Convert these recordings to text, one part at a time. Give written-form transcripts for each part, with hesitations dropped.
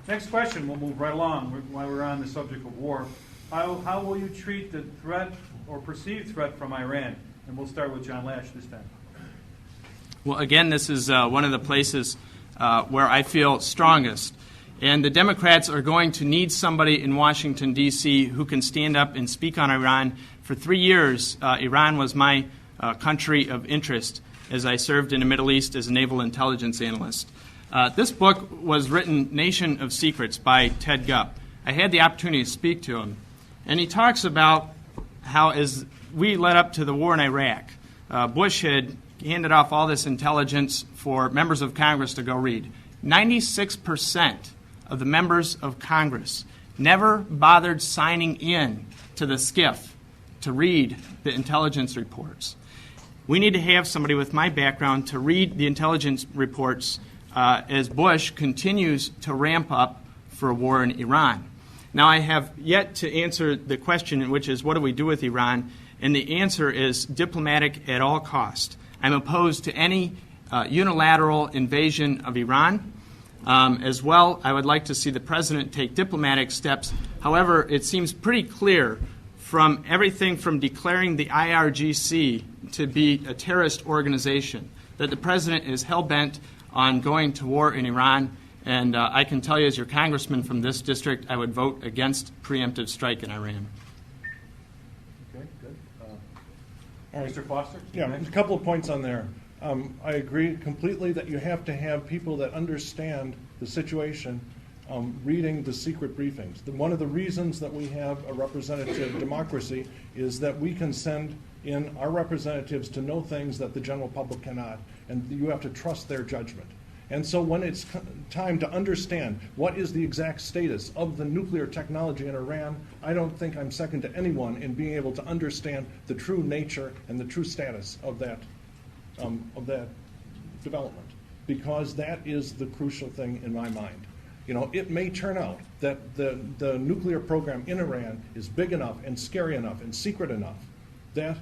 Next question, we'll move right along while we're on the subject of war. How will you treat the threat or perceived threat from Iran? And we'll start with John Lash this time. Well, again, this is one of the places where I feel strongest. And the Democrats are going to need somebody in Washington, D.C. who can stand up and speak on Iran. For 3 years, Iran was my country of interest as I served in the Middle East as a naval intelligence analyst. This book was written, Nation of Secrets, by Ted Gupp. I had the opportunity to speak to him, and he talks about how as we led up to the war in Iraq, Bush had handed off all this intelligence for members of Congress to go read. 96% of the members of Congress never bothered signing in to the SCIF to read the intelligence reports. We need to have somebody with my background to read the intelligence reports as Bush continues to ramp up for a war in Iran. Now, I have yet to answer the question, which is, what do we do with Iran? And the answer is diplomatic at all cost. I'm opposed to any unilateral invasion of Iran. As well, I would like to see the president take diplomatic steps. However, it seems pretty clear from everything from declaring the IRGC to be a terrorist organization that the president is hell-bent on going to war in Iran. And I can tell you, as your congressman from this district, I would vote against preemptive strike in Iran. Okay, good. Mr. Foster? Yeah, a couple of points on there. I agree completely that you have to have people that understand the situation reading the secret briefings. One of the reasons that we have a representative democracy is that we can send in our representatives to know things that the general public cannot, and you have to trust their judgment. And so when it's time to understand what is the exact status of the nuclear technology in Iran, I don't think I'm second to anyone in being able to understand the true nature and the true status of that development, because that is the crucial thing in my mind. You know, it may turn out that the nuclear program in Iran is big enough and scary enough and secret enough that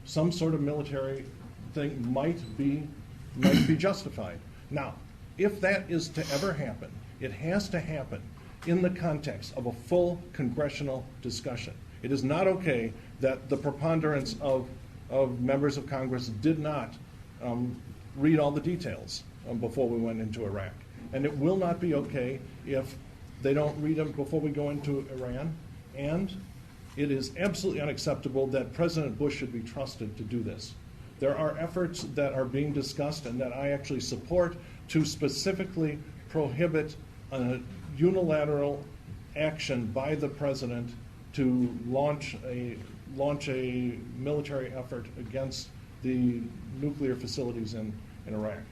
some sort of military thing might be justified. Now, if that is to ever happen, it has to happen in the context of a full congressional discussion. It is not okay that the preponderance of members of Congress did not read all the details before we went into Iraq. And it will not be okay if they don't read them before we go into Iran. And it is absolutely unacceptable that President Bush should be trusted to do this. There are efforts that are being discussed and that I actually support to specifically prohibit a unilateral action by the president to launch a military effort against the nuclear facilities in Iran.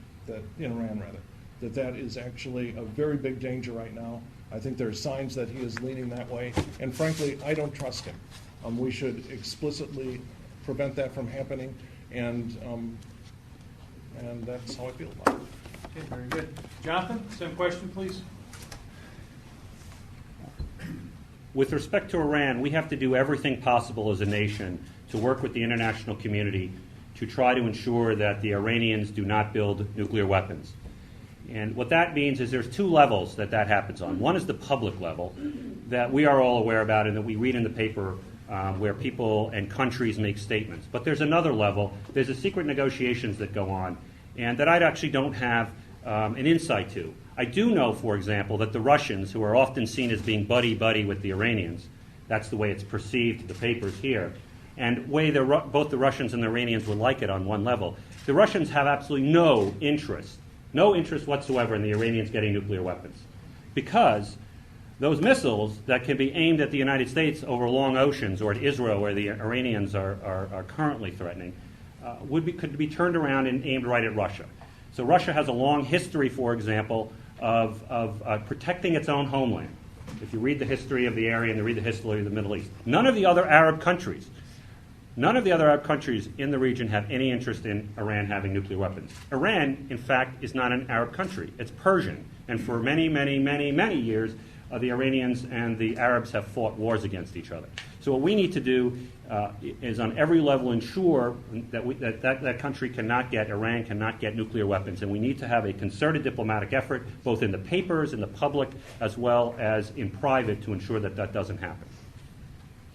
That is actually a very big danger right now. I think there are signs that he is leaning that way, and frankly, I don't trust him. We should explicitly prevent that from happening, and that's how I feel about it. Okay, very good. Jonathan, same question, please. With respect to Iran, we have to do everything possible as a nation to work with the international community to try to ensure that the Iranians do not build nuclear weapons. And what that means is there's two levels that happens on. One is the public level that we are all aware about and that we read in the paper where people and countries make statements. But there's another level. There's the secret negotiations that go on and that I actually don't have an insight to. I do know, for example, that the Russians, who are often seen as being buddy-buddy with the Iranians, that's the way it's perceived in the papers here, and both the Russians and the Iranians would like it on one level. The Russians have absolutely no interest whatsoever in the Iranians getting nuclear weapons, because those missiles that can be aimed at the United States over long oceans or at Israel, where the Iranians are currently threatening, could be turned around and aimed right at Russia. So Russia has a long history, for example, of protecting its own homeland. If you read the history of the area and you read the history of the Middle East, none of the other Arab countries in the region have any interest in Iran having nuclear weapons. Iran, in fact, is not an Arab country. It's Persian. And for many, many, many, many years, the Iranians and the Arabs have fought wars against each other. So what we need to do is on every level ensure that country cannot get, Iran cannot get nuclear weapons. And we need to have a concerted diplomatic effort, both in the papers, in the public, as well as in private, to ensure that that doesn't happen.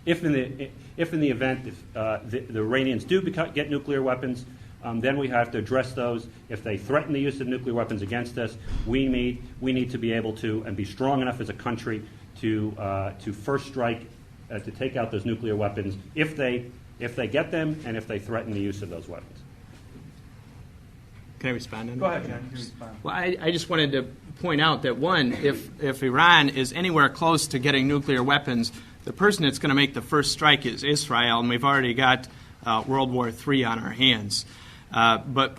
If in the event the Iranians do get nuclear weapons, then we have to address those. If they threaten the use of nuclear weapons against us, we need to be able to and be strong enough as a country to first strike, to take out those nuclear weapons if they get them and if they threaten the use of those weapons. Can I respond on that? Go ahead, John. You can respond. Well, I just wanted to point out that, one, if Iran is anywhere close to getting nuclear weapons, the person that's going to make the first strike is Israel, and we've already got World War III on our hands. But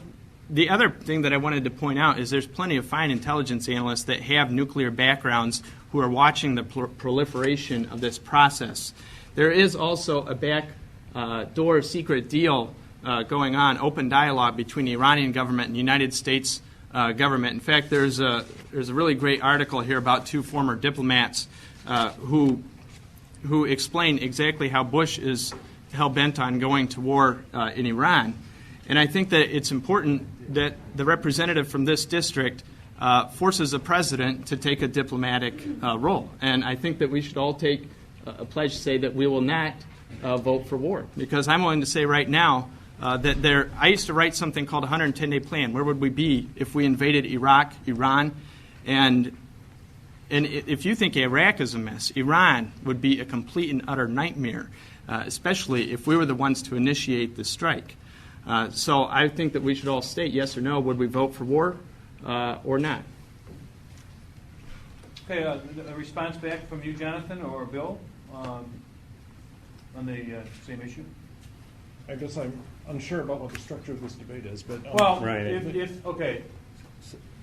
the other thing that I wanted to point out is there's plenty of fine intelligence analysts that have nuclear backgrounds who are watching the proliferation of this process. There is also a backdoor secret deal going on, open dialogue between the Iranian government and the United States government. In fact, there's a really great article here about two former diplomats who explain exactly how Bush is hell-bent on going to war in Iran. And I think that it's important that the representative from this district forces the president to take a diplomatic role. And I think that we should all take a pledge to say that we will not vote for war. Because I'm willing to say right now that I used to write something called a 110-day plan. Where would we be if we invaded Iraq, Iran? And if you think Iraq is a mess, Iran would be a complete and utter nightmare, especially if we were the ones to initiate the strike. So I think that we should all state yes or no, would we vote for war or not? Okay, a response back from you, Jonathan, or Bill, on the same issue? I guess I'm unsure about what the structure of this debate is, but Well, Right. if okay,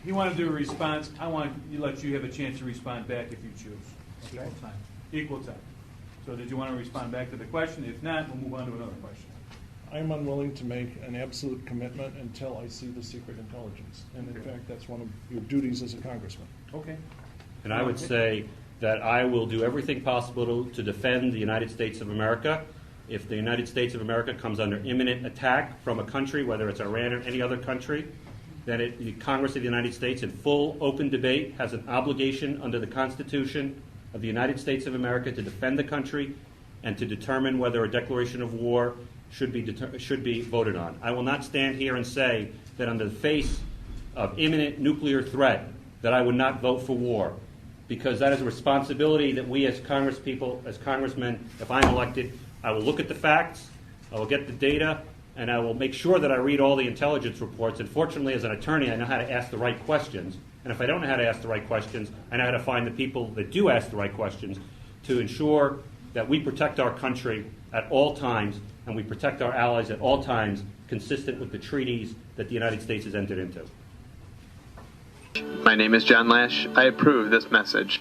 he wanted to do a response. I want to let you have a chance to respond back if you choose. Okay? Equal time. Equal time. So did you want to respond back to the question? If not, we'll move on to another question. I'm unwilling to make an absolute commitment until I see the secret intelligence. And in fact, that's one of your duties as a congressman. Okay. And I would say that I will do everything possible to defend the United States of America. If the United States of America comes under imminent attack from a country, whether it's Iran or any other country, then the Congress of the United States, in full open debate, has an obligation under the Constitution of the United States of America to defend the country and to determine whether a declaration of war should be voted on. I will not stand here and say that under the face of imminent nuclear threat that I would not vote for war, because that is a responsibility that we as congresspeople, as congressmen, if I'm elected, I will look at the facts, I will get the data, and I will make sure that I read all the intelligence reports. And fortunately, as an attorney, I know how to ask the right questions. And if I don't know how to ask the right questions, I know how to find the people that do ask the right questions to ensure that we protect our country at all times and we protect our allies at all times, consistent with the treaties that the United States has entered into. My name is John Lash. I approve this message.